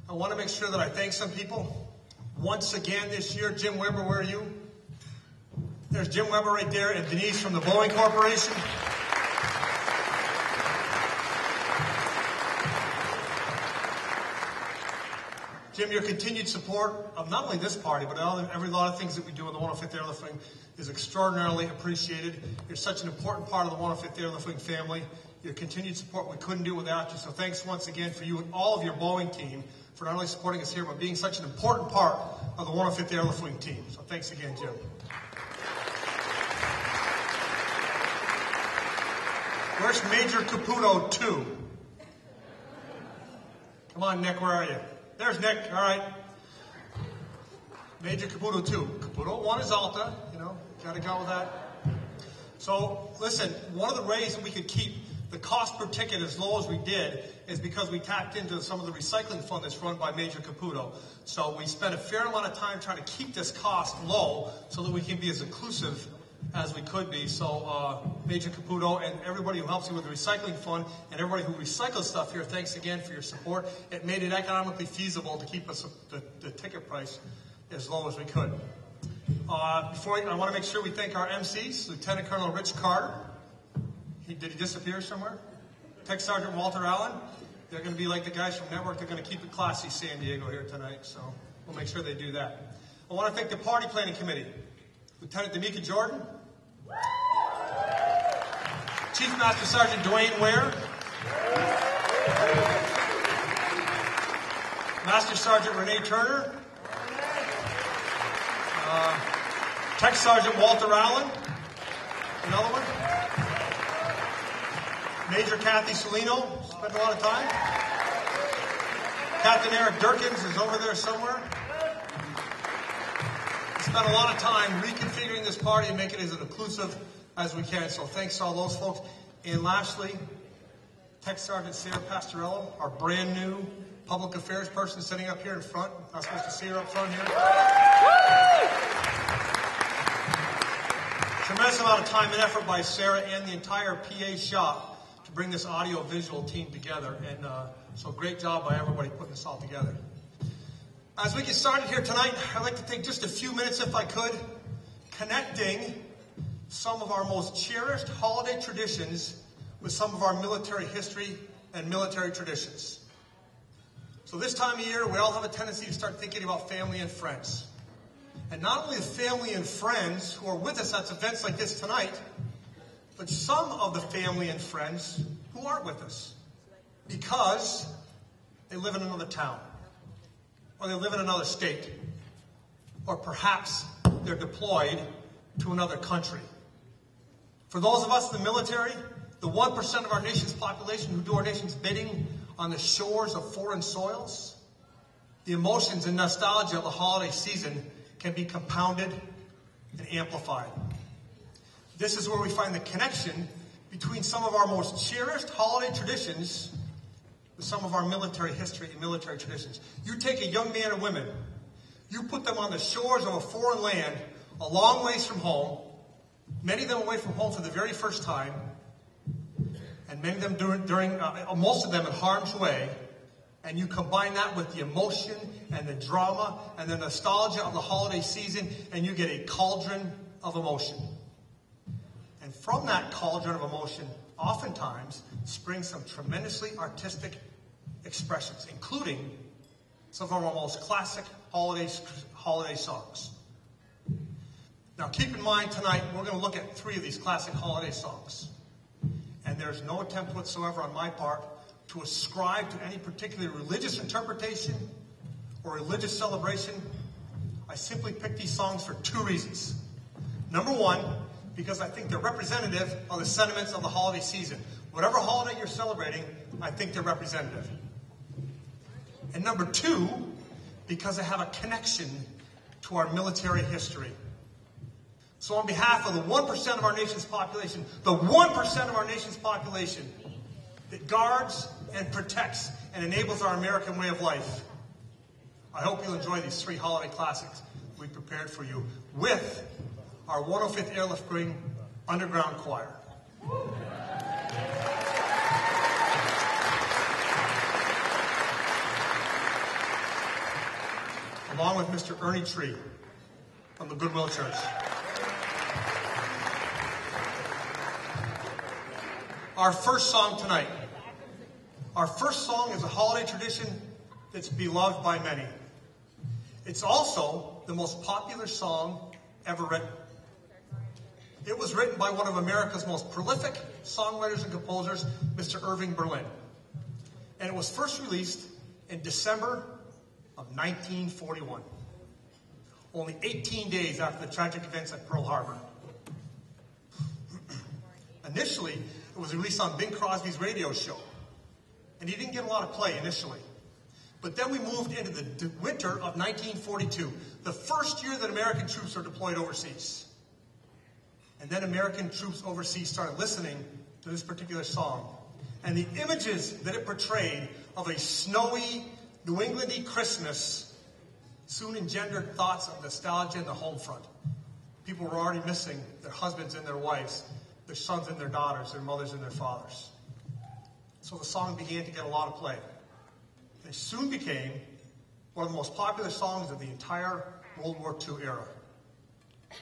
I want to make sure that I thank some people. Once again this year, Jim Weber, where are you? There's Jim Weber right there, and Denise from the Boeing Corporation. Jim, your continued support of not only this party, but every lot of things that we do in the 105th Airlift Wing is extraordinarily appreciated. You're such an important part of the 105th Airlift Wing family. Your continued support we couldn't do without you. So thanks once again for you and all of your Boeing team for not only supporting us here, but being such an important part of the 105th Airlift Wing team. So thanks again, Jim. Where's Major Caputo 2? Come on, Nick, where are you? There's Nick, all right. Major Caputo 2. Caputo 1 is Alta, got to go with that. So, listen, one of the ways that we could keep the cost per ticket as low as we did is because we tapped into some of the recycling fund that's run by Major Caputo. So we spent a fair amount of time trying to keep this cost low so that we can be as inclusive as we could be. So Major Caputo and everybody who helps you with the recycling fund and everybody who recycles stuff here, thanks again for your support. It made it economically feasible to keep us the ticket price as low as we could. I want to make sure we thank our MCs, Lieutenant Colonel Rich Carter. Did he disappear somewhere? Tech Sergeant Walter Allen. They're going to be like the guys from Network. They're going to keep it classy, San Diego, here tonight. So we'll make sure they do that. I want to thank the Party Planning Committee. Lieutenant D'Amica Jordan. Chief Master Sergeant Dwayne Ware. Master Sergeant Renee Turner. Tech Sergeant Walter Allen. Another one. Major Kathy Salino. Spent a lot of time. Captain Eric Durkins is over there somewhere. Spent a lot of time reconfiguring this party and making it as inclusive as we can. So thanks to all those folks. And lastly, Tech Sergeant Sarah Pastorello, our brand new public affairs person sitting up here in front. Not supposed to see her up front here. Tremendous amount of time and effort by Sarah and the entire PA shop to bring this audio-visual team together. And so great job by everybody putting this all together. As we get started here tonight, I'd like to take just a few minutes, if I could, connecting some of our most cherished holiday traditions with some of our military history and military traditions. So this time of year, we all have a tendency to start thinking about family and friends. And not only the family and friends who are with us at events like this tonight, but some of the family and friends who aren't with us because they live in another town. Or they live in another state, or perhaps they're deployed to another country. For those of us in the military, the 1% of our nation's population who do our nation's bidding on the shores of foreign soils, the emotions and nostalgia of the holiday season can be compounded and amplified. This is where we find the connection between some of our most cherished holiday traditions with some of our military history and military traditions. You take a young man or women, you put them on the shores of a foreign land, a long ways from home, many of them away from home for the very first time, and many of them most of them in harm's way, and you combine that with the emotion and the drama and the nostalgia of the holiday season, and you get a cauldron of emotion. And from that cauldron of emotion, oftentimes springs some tremendously artistic expressions, including some of our most classic holiday songs. Now keep in mind tonight, we're going to look at 3 of these classic holiday songs. And there's no attempt whatsoever on my part to ascribe to any particular religious interpretation or religious celebration. I simply picked these songs for 2 reasons. Number 1, because I think they're representative of the sentiments of the holiday season. Whatever holiday you're celebrating, I think they're representative. And number 2, because they have a connection to our military history. So on behalf of the 1% of our nation's population, the 1% of our nation's population that guards and protects and enables our American way of life, I hope you'll enjoy these 3 holiday classics we prepared for you with our 105th Airlift Wing Underground Choir. along with Mr. Ernie Tree from the Goodwill Church. Our first song tonight. Our first song is a holiday tradition that's beloved by many. It's also the most popular song ever written. It was written by one of America's most prolific songwriters and composers, Mr. Irving Berlin. And it was first released in December of 1941, only 18 days after the tragic events at Pearl Harbor. Initially, it was released on Bing Crosby's radio show, and he didn't get a lot of play initially. But then we moved into the winter of 1942, the first year that American troops were deployed overseas. And then American troops overseas started listening to this particular song. And the images that it portrayed of a snowy, New Englandy Christmas soon engendered thoughts of nostalgia in the home front. People were already missing their husbands and their wives, their sons and their daughters, their mothers and their fathers. So the song began to get a lot of play. It soon became one of the most popular songs of the entire World War II era.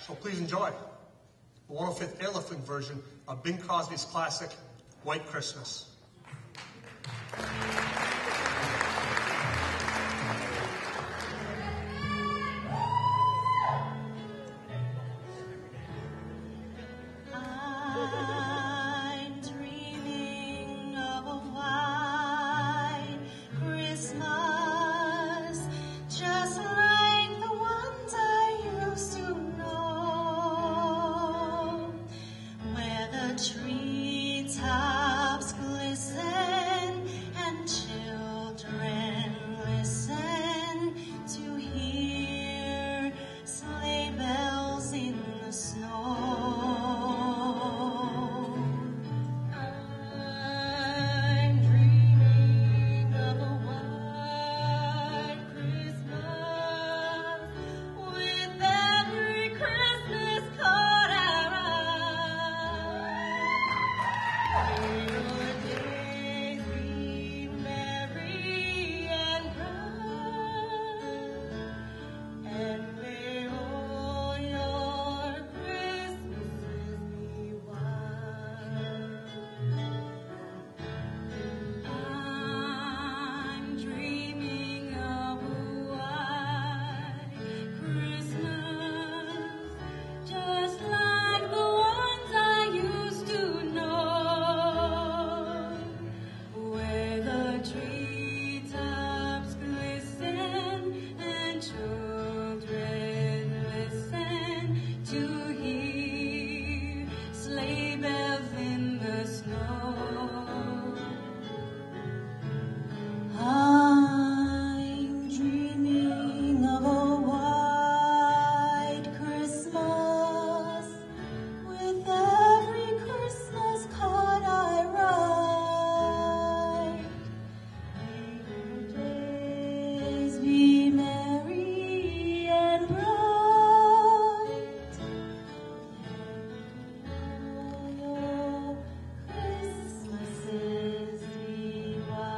So please enjoy the 105th Airlift Wing version of Bing Crosby's classic, White Christmas. Treetops glisten and children listen to hear sleigh bells in the snow. I'm dreaming of a white Christmas with every Christmas card I write. May your days be merry and bright, and may all your Christmases be white. I'm dreaming of a white Christmas, just like the ones I used to know, where the treetops glisten and children listen to hear sleigh bells in the snow. I'm dreaming of a white Christmas with every Christmas card I write. May your days be merry and bright, and all your Christmases be white.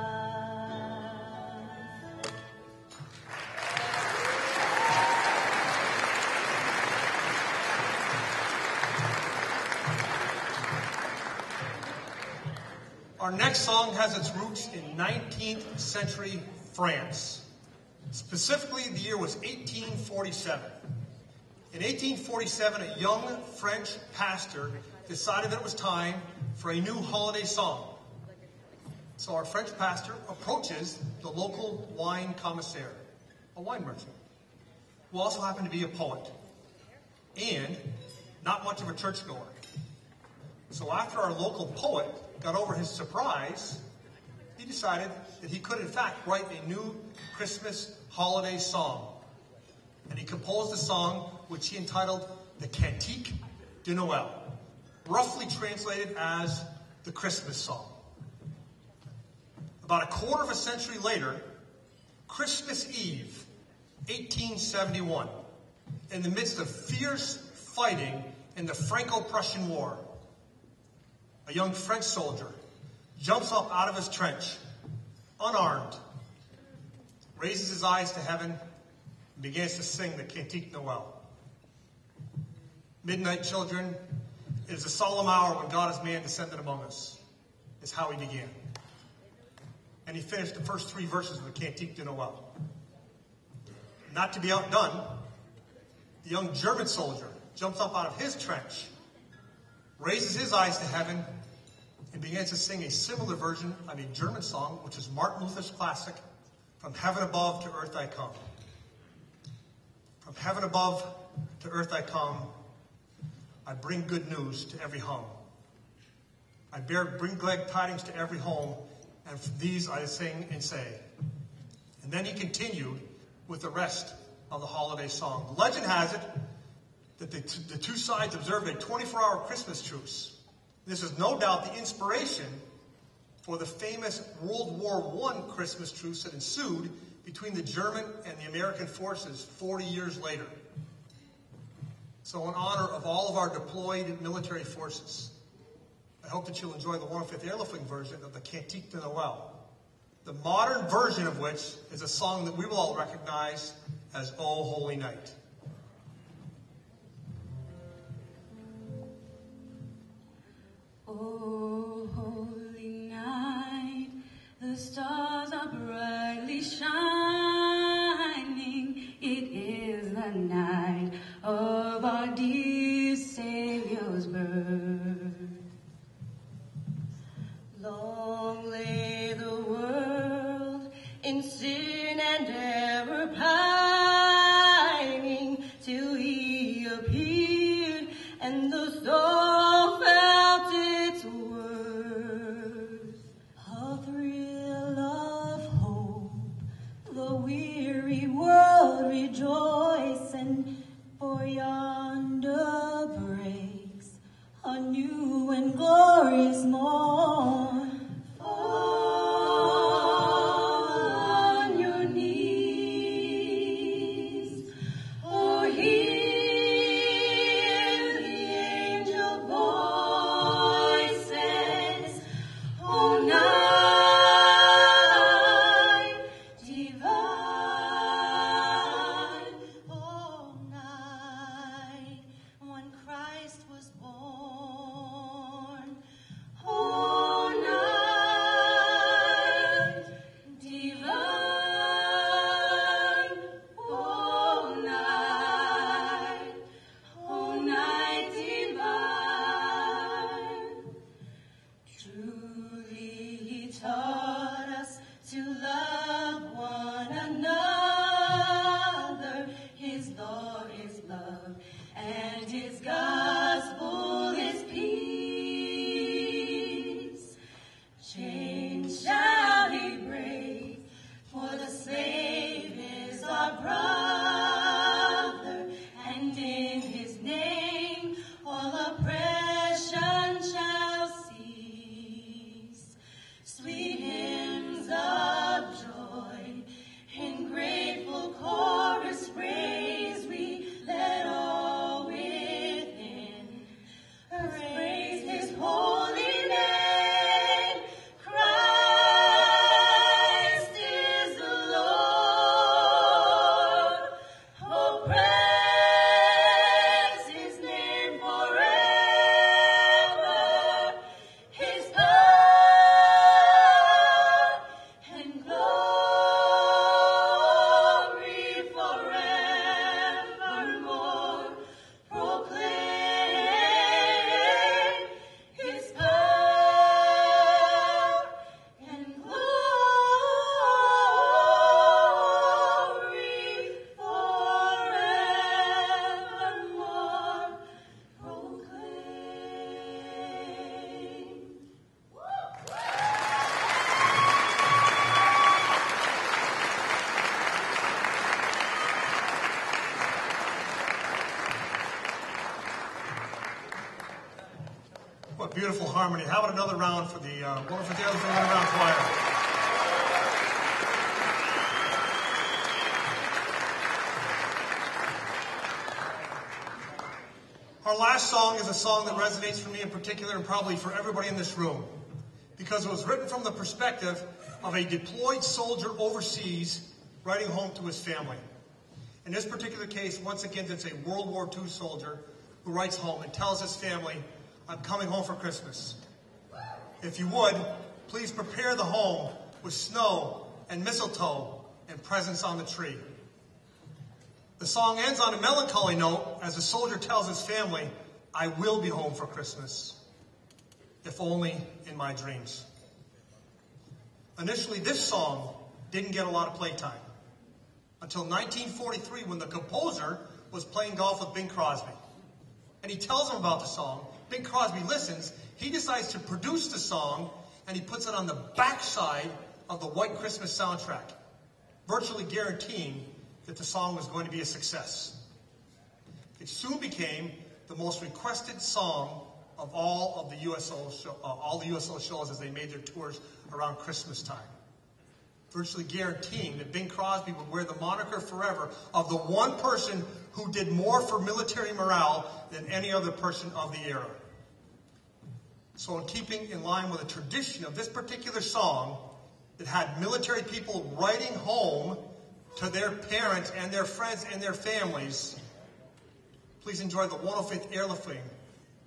Our next song has its roots in 19th century France. Specifically, the year was 1847. In 1847, a young French pastor decided that it was time for a new holiday song. So our French pastor approaches the local wine commissaire, a wine merchant, who also happened to be a poet and not much of a churchgoer. So after our local poet got over his surprise, he decided that he could in fact write a new Christmas holiday song. And he composed a song which he entitled the Cantique de Noël, roughly translated as the Christmas song. About a quarter of a century later, Christmas Eve, 1871, in the midst of fierce fighting in the Franco-Prussian War, a young French soldier jumps up out of his trench, unarmed, raises his eyes to heaven, and begins to sing the Cantique Noel. Midnight, children, it is a solemn hour when God as man descended among us, is how he began. And he finished the first 3 verses of the Cantique de Noel. Not to be outdone, the young German soldier jumps up out of his trench, raises his eyes to heaven, and begins to sing a similar version of a German song, which is Martin Luther's classic, From Heaven Above to Earth I Come. From heaven above to earth I come, I bring good news to every home. I bring glad tidings to every home, and for these I sing and say. And then he continued with the rest of the holiday song. Legend has it that the two sides observed a 24-hour Christmas truce. This is no doubt the inspiration for the famous World War I Christmas truce that ensued between the German and the American forces 40 years later. So in honor of all of our deployed military forces, I hope that you'll enjoy the 105th Airlift Wing version of the Cantique de Noel, the modern version of which is a song that we will all recognize as O Holy Night. Oh, holy night, the stars are brightly shining. It is the night of our dear Savior's birth. Long lay the world in sin and error pining, till he appeared and the soul felt its worth. A thrill of hope, the weary world rejoicing, for yonder breaks a new and glorious morn. What beautiful harmony. How about another round for the 105th Airlift Round Choir? Our last song is a song that resonates for me in particular and probably for everybody in this room, because it was written from the perspective of a deployed soldier overseas writing home to his family. In this particular case, once again, it's a World War II soldier who writes home and tells his family, I'm coming home for Christmas. If you would, please prepare the home with snow and mistletoe and presents on the tree. The song ends on a melancholy note as the soldier tells his family, I will be home for Christmas, if only in my dreams. Initially, this song didn't get a lot of playtime until 1943 when the composer was playing golf with Bing Crosby. And he tells him about the song. Bing Crosby listens. He decides to produce the song, and he puts it on the backside of the White Christmas soundtrack, virtually guaranteeing that the song was going to be a success. It soon became the most requested song of all the USO shows as they made their tours around Christmas time, virtually guaranteeing that Bing Crosby would wear the moniker forever of the one person who did more for military morale than any other person of the era. So in keeping in line with the tradition of this particular song that had military people writing home to their parents and their friends and their families, please enjoy the 105th Airlift Wing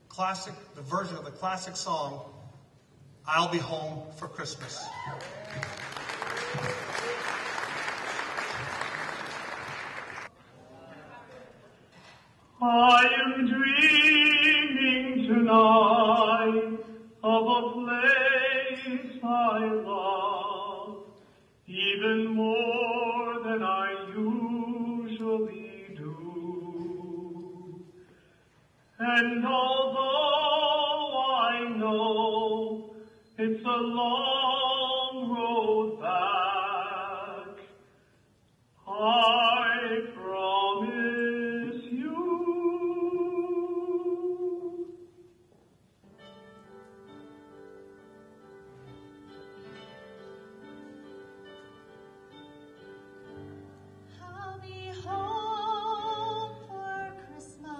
classic, the version of the classic song, I'll Be Home for Christmas. I am dreaming tonight of a place I love, even more than I usually do. And although I know it's a long road back, I promise you I'll be home for Christmas.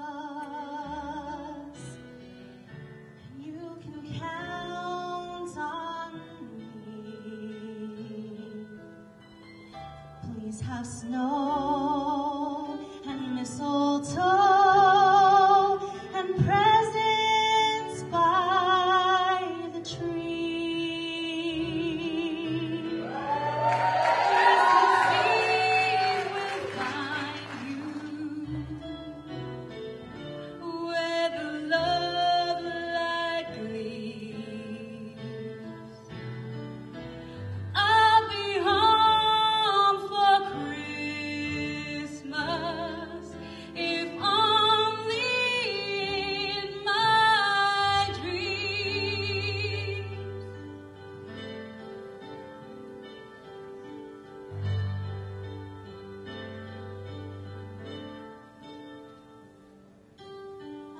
You can count on me. Please have snow and mistletoe and presents by the tree. Christmas Eve will find you where the love light gleams. I'll be home for Christmas, if only in my dreams.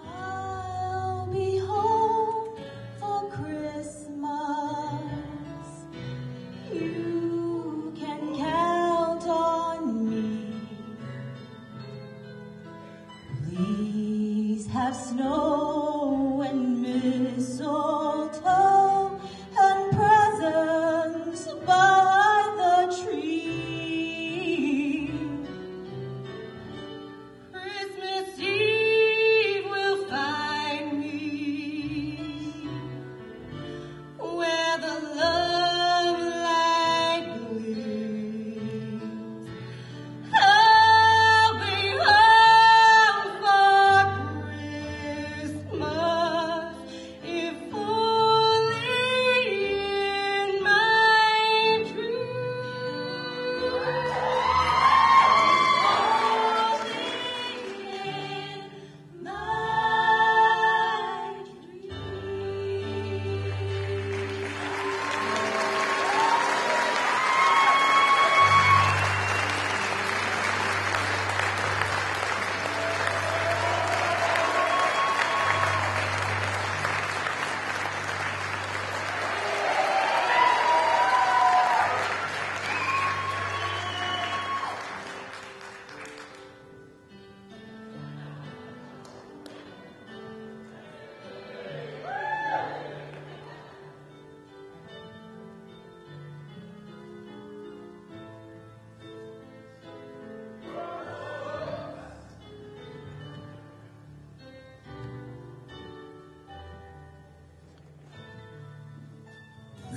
I'll be home for Christmas. You can count on me. Please have snow and mistletoe and presents by the tree. Christmas Eve will find me where the love light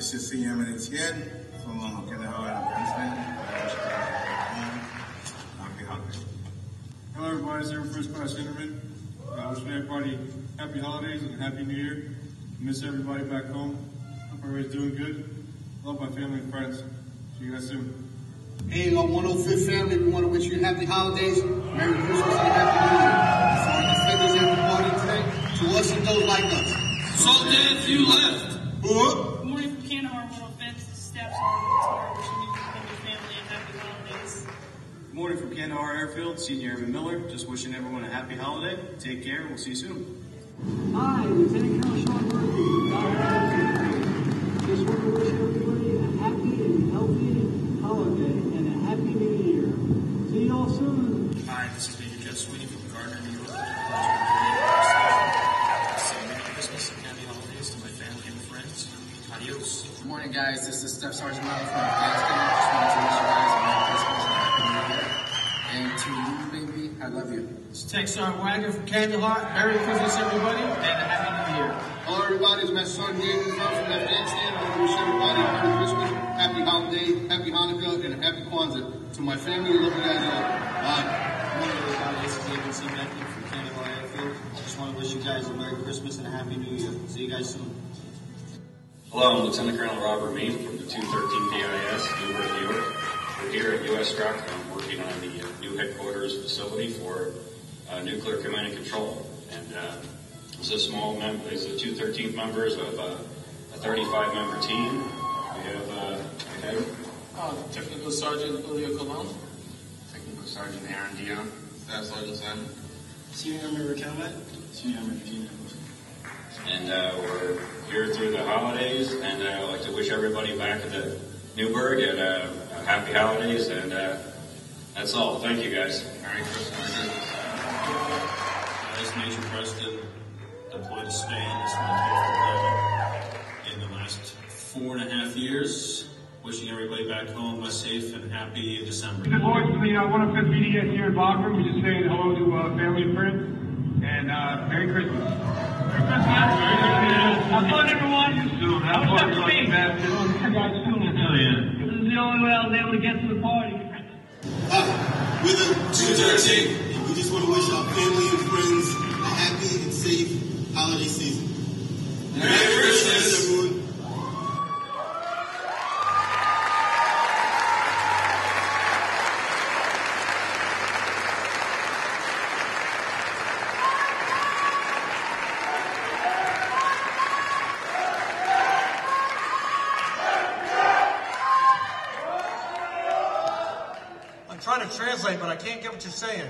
This is Airmen from Kandahar, Afghanistan. Happy holidays. Hello everybody, it's Air First Class Airmen. Wishing everybody happy holidays and happy new year. Miss everybody back home. Hope everybody's doing good. Love my family and friends. See you guys soon. Hey, 105th family, we want to wish you happy holidays, Merry Christmas, and Happy New Year. So our defenders everybody today, to us and those like us. So dead you left. Who? Morning from Kandahar, 105th. Steps on wishing you and your family a happy holidays. Good morning from Kandahar Airfield, Senior Airman Miller. Just wishing everyone a happy holiday. Take care. We'll see you soon. Hi, Lieutenant Colonel Sean Murphy. Just want to wish everybody a happy and healthy holiday and a happy new year. See you all soon. Hi, this is Major Jeff Sweeney from Gardner, New York. Say Merry Christmas and happy holidays to my family and friends. Adios. Good morning, guys. This is Staff Sergeant Miller from Afghanistan. Just wanted to wish you guys a Merry Christmas and a Happy New Year. And to you, baby, I love you. It's Tech Sergeant Wagner from Kandahar. Merry Christmas, everybody, and a Happy New Year. Hello, everybody. It's Master Sergeant David from Afghanistan. I want to wish everybody a Merry Christmas, Happy Holiday, Happy Hanukkah, and a Happy Kwanzaa. To my family, love you guys all. Bye. Good morning, everybody. This is David C. Beckman from Kandahar Airfield. I just want to wish you guys a Merry Christmas and a Happy New Year. See you guys soon. Hello, I'm Lieutenant Colonel Robert Mead from the 213 DIS, Newburgh, New York. We're here at U.S. Struck. I'm working on the new headquarters facility for nuclear command and control. And it's a small member, it's the 213th members of a 35-member team. We have Technical Sergeant Julio Colon. Technical Sergeant Aaron Dion. Staff Sergeant Simon. Senior Airman Raquel Matt. Senior Airman Gina. And we're here through the holidays, and I'd like to wish everybody back at the Newburgh and happy holidays, and that's all. Thank you, guys. Merry Christmas. As Major Preston deployed to Spain, this is my 12th in the last 4.5 years. Wishing everybody back home a safe and happy December. Good morning from the 105th BDS here in Bagram. We're just saying hello to family and friends, and Merry Christmas. Merry Christmas. Have fun, everyone. Soon. Have fun. This is the only way I was able to get to the party. We're the 213. And we just want to wish our family and friends a happy and safe holiday season. Merry Christmas, everyone. I'm trying to translate, but I can't get what you're saying.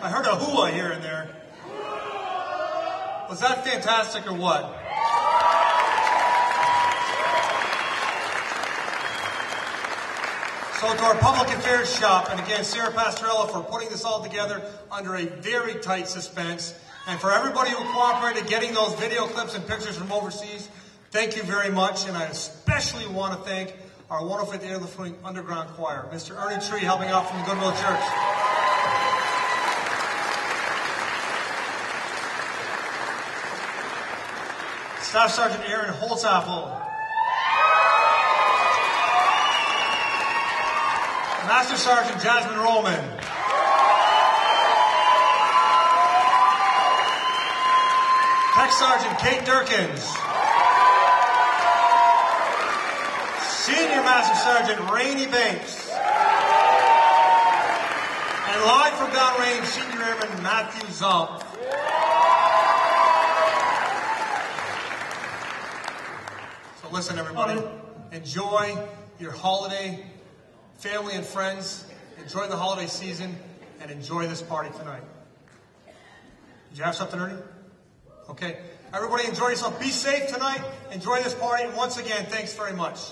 I heard a hooah here and there. Was that fantastic or what? So to our public affairs shop, and again, Sarah Pastorella for putting this all together under a very tight suspense. And for everybody who cooperated getting those video clips and pictures from overseas, thank you very much. And I especially want to thank our 105th Airlift Wing Underground Choir, Mr. Ernie Tree helping out from the Goodwill Church. Staff Sergeant Aaron Holzapfel. Master Sergeant Jasmine Roman. Tech Sergeant Kate Durkins. Senior Master Sergeant Rainey Banks. And live from downrange, Senior Airman Matthew Zump. So listen, everybody, enjoy your holiday, family and friends, enjoy the holiday season, and enjoy this party tonight. Did you have something, Ernie? Okay. Everybody enjoy yourself. Be safe tonight. Enjoy this party. And once again, thanks very much.